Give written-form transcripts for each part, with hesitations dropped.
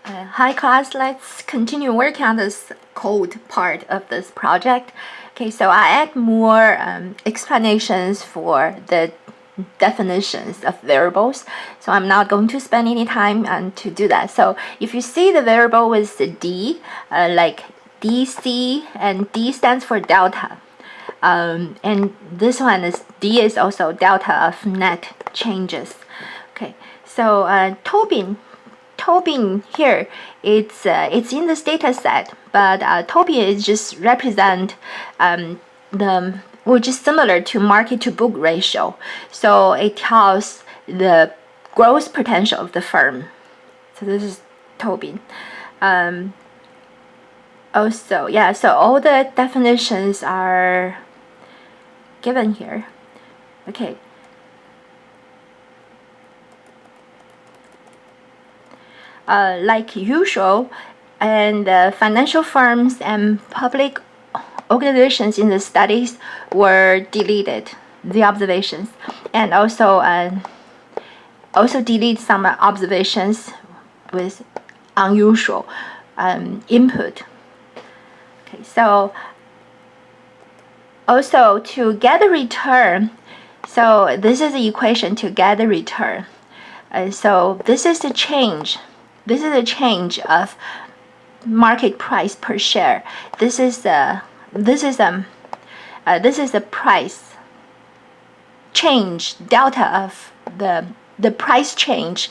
Hi class, let's continue working on this code part of this project. Okay, so I add more explanations for the definitions of variables. So I'm not going to spend any time to do that. So if you see the variable with the D, like DC, and D stands for delta. And this one is D is also delta of net changes. Okay, so Tobin here, it's in this data set, but Tobin is just represent which is similar to market to book ratio. So it tells the growth potential of the firm. So this is Tobin. Also, yeah, so all the definitions are given here. Okay. Like usual, and financial firms and public organizations in the studies were deleted, the observations, and also delete some observations with unusual input. Okay, so also to get a return, so this is the equation to get the return. So this is the change. This is a change of market price per share. This is the price change, delta of the price change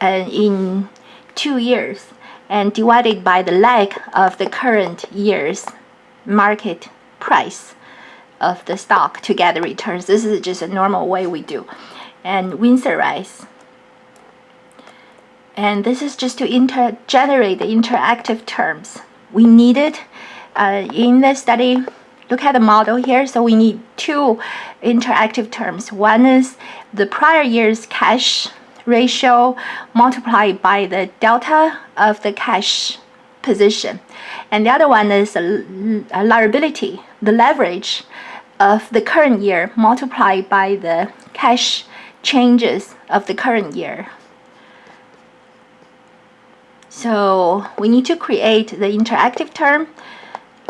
in 2 years, and divided by the lag of the current year's market price of the stock to get the returns. This is just a normal way we do, and Windsorize. And this is just to generate the interactive terms. We need it in the study. Look at the model here. So we need two interactive terms. One is the prior year's cash ratio multiplied by the delta of the cash position. And the other one is a liability, the leverage of the current year multiplied by the cash changes of the current year. So we need to create the interactive term.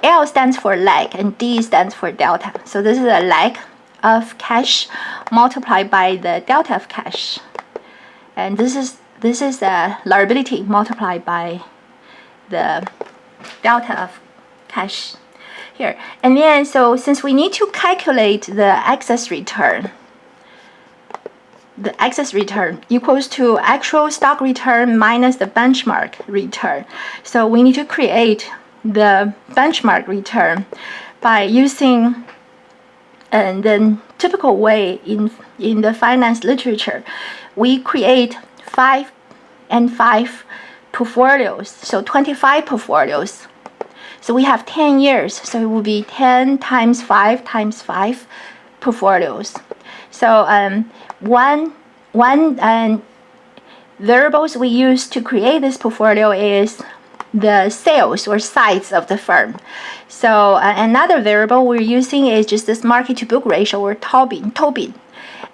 L stands for lag and D stands for delta. So this is a lag of cash multiplied by the delta of cash. And this is a liability multiplied by the delta of cash here. And then so since we need to calculate the excess return, the excess return equals to actual stock return minus the benchmark return. So we need to create the benchmark return by using the typical way in the finance literature. We create 5 and 5 portfolios, so 25 portfolios. So we have 10 years, so it will be 10 times 5 times 5 portfolios. So one variables we use to create this portfolio is the sales or size of the firm. So another variable we're using is just this market to book ratio or Tobin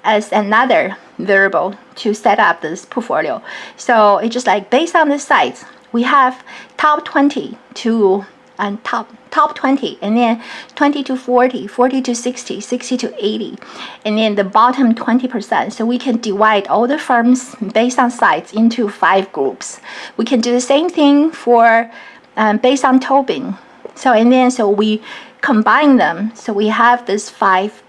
as another variable to set up this portfolio. So it's just like based on the size, we have top 20 to top 20, and then 20 to 40, 40 to 60, 60 to 80, and then the bottom 20%. So we can divide all the firms based on size into 5 groups. We can do the same thing for based on Tobin. So we combine them. So we have this 5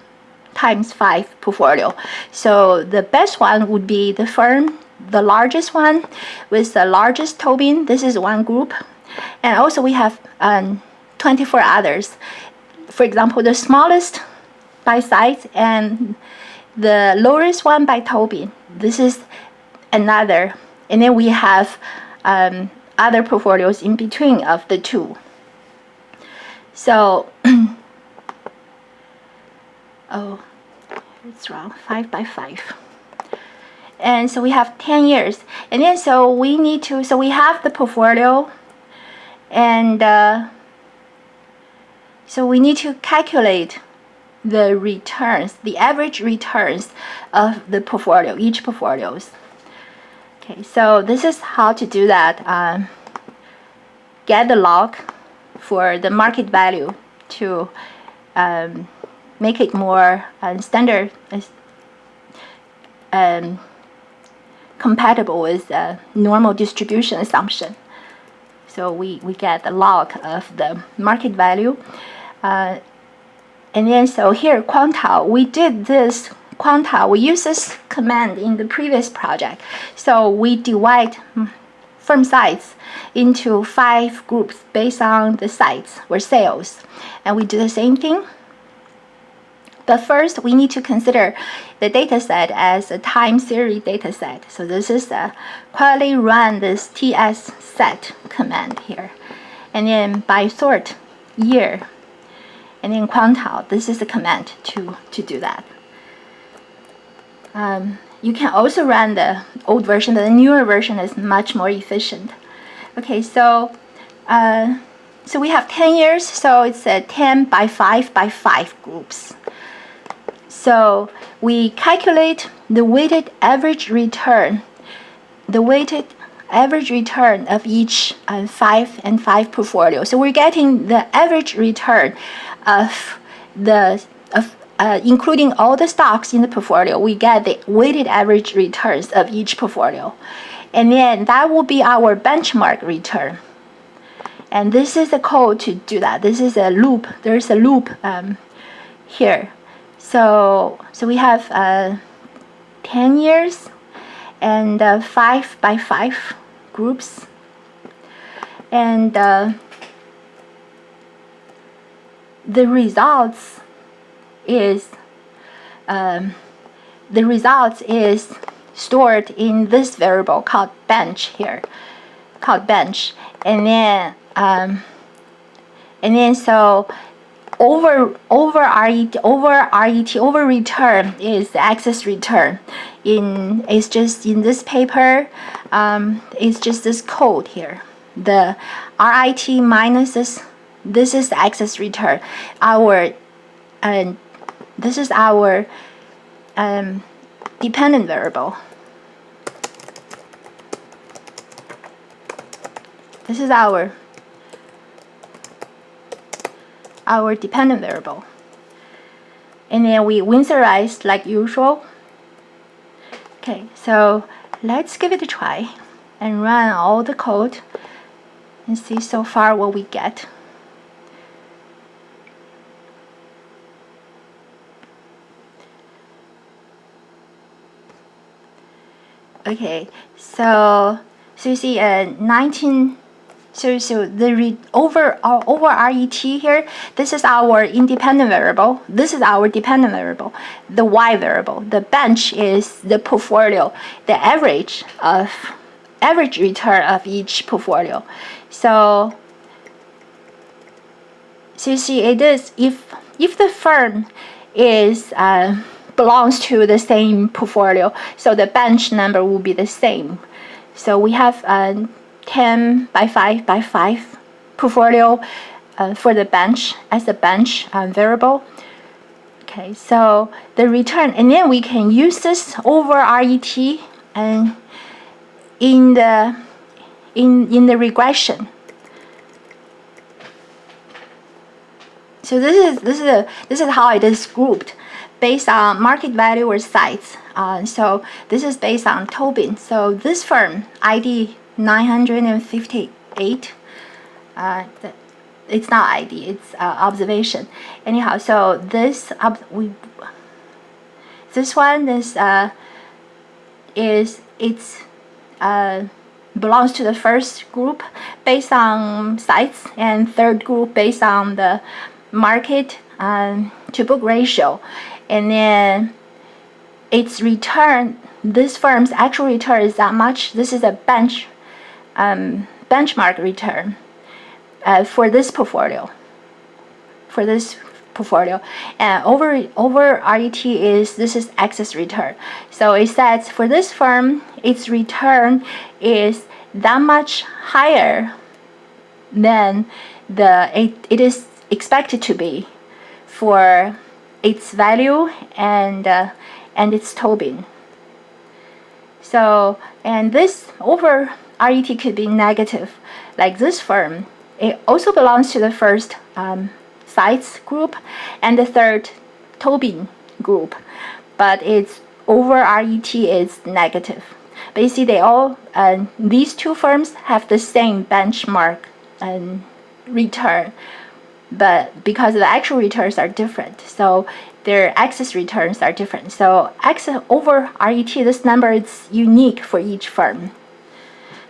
times 5 portfolio. So the best one would be the firm, the largest one with the largest Tobin. This is one group. And also we have 24 others. For example, the smallest by size and the lowest one by Tobin. This is another. And then we have other portfolios in between of the two. So, oh, it's wrong, 5 by 5. And so we have 10 years. And then so we have the portfolio. And so we need to calculate the returns, the average returns of the portfolio, each portfolios. Okay. Okay, so this is how to do that. Get the log for the market value to make it more standard, compatible with normal distribution assumption. So we get the log of the market value. And then so here quantile, we did this quantile, we use this command in the previous project. So we divide firm size into 5 groups based on the size or sales. And we do the same thing. But first, we need to consider the data set as a time series data set. So this is a quietly run this TS set command here. And then by sort year, and then quantile, this is the command to do that. You can also run the old version, but the newer version is much more efficient. Okay, so so we have 10 years, so it's a 10 by 5 by 5 groups. So we calculate the weighted average return, of each 5 and 5 portfolio. So we're getting the average return of including all the stocks in the portfolio. We get the weighted average returns of each portfolio, and then that will be our benchmark return. And this is the code to do that. This is a loop. There's a loop here. So we have 10 years and 5 by 5 groups, and the results is stored in this variable called bench here, and then so over return is the excess return. It's just in this paper, it's just this code here. The RIT minus this is the excess return. This is our dependent variable. This is our dependent variable. And then we windsorize like usual. Okay, so let's give it a try and run all the code and see so far what we get. Okay, so you see 19. So the over RET here, this is our independent variable. This is our dependent variable, the Y variable. The bench is the portfolio, the average return of each portfolio. So you see it is if the firm is belongs to the same portfolio, so the bench number will be the same. So we have 10 by 5 by 5 portfolio for the bench as a bench variable. Okay, so the return, and then we can use this over RET and in the regression. So this is how it is grouped based on market value or size. So this is based on Tobin. So this firm ID 958. It's not ID, it's observation. Anyhow, so this one belongs to the first group based on size, and third group based on the market to book ratio, and then its return. This firm's actual return is that much. This is a benchmark return for this portfolio. And over RET this is excess return. So it says for this firm, its return is that much higher than it is expected to be for its value and its Tobin. So, and this over RET could be negative, like this firm. It also belongs to the first sites group and the third Tobin group, but its over RET is negative. But you see, they all these two firms have the same benchmark return, but because the actual returns are different, so their excess returns are different. So excess over RET, this number is unique for each firm.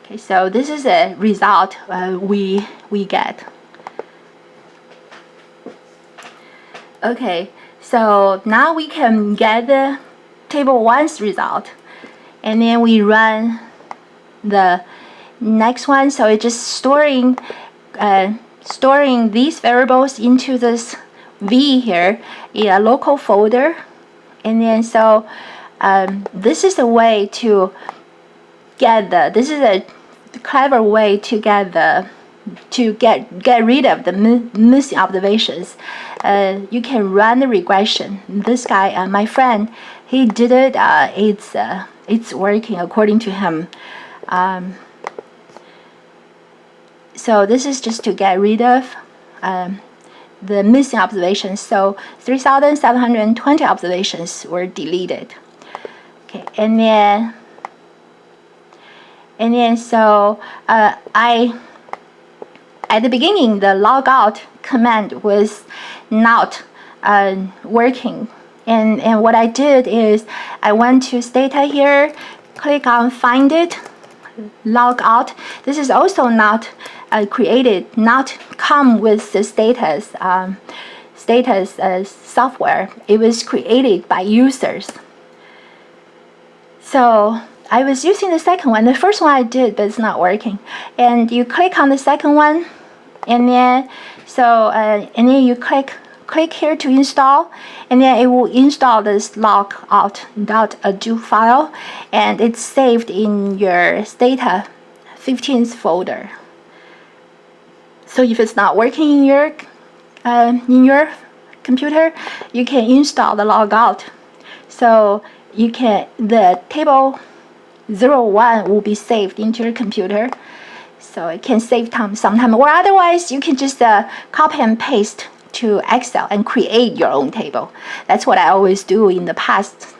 Okay, so this is a result we get. Okay, so now we can get the table 1's result, and then we run the next one. So it's just storing these variables into this V here in a local folder, and then so this is a way to get this is a clever way to get rid of the missing observations. You can run the regression. This guy, my friend, he did it. It's working according to him. So this is just to get rid of the missing observations. So 3,720 observations were deleted. Okay, and then so at the beginning, the logout command was not working. And what I did is I went to Stata here, click on Find It, logout. This is also not created, not come with the status software. It was created by users. So I was using the second one. The first one I did, but it's not working. And you click on the second one, and then and then you click here to install, and then it will install this logout.ado file, and it's saved in your Stata 15th folder. So if it's not working in your computer, you can install the logout. So you can the table 01 will be saved into your computer. So it can save time sometime, or otherwise you can just copy and paste to Excel and create your own table. That's what I always do in the past.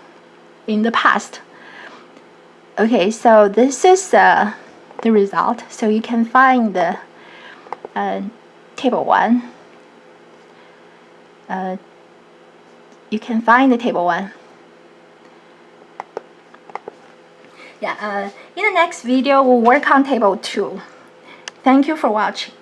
Okay, so this is the result. So you can find the table 1. You can find the table 1. Yeah, in the next video, we'll work on table 2. Thank you for watching.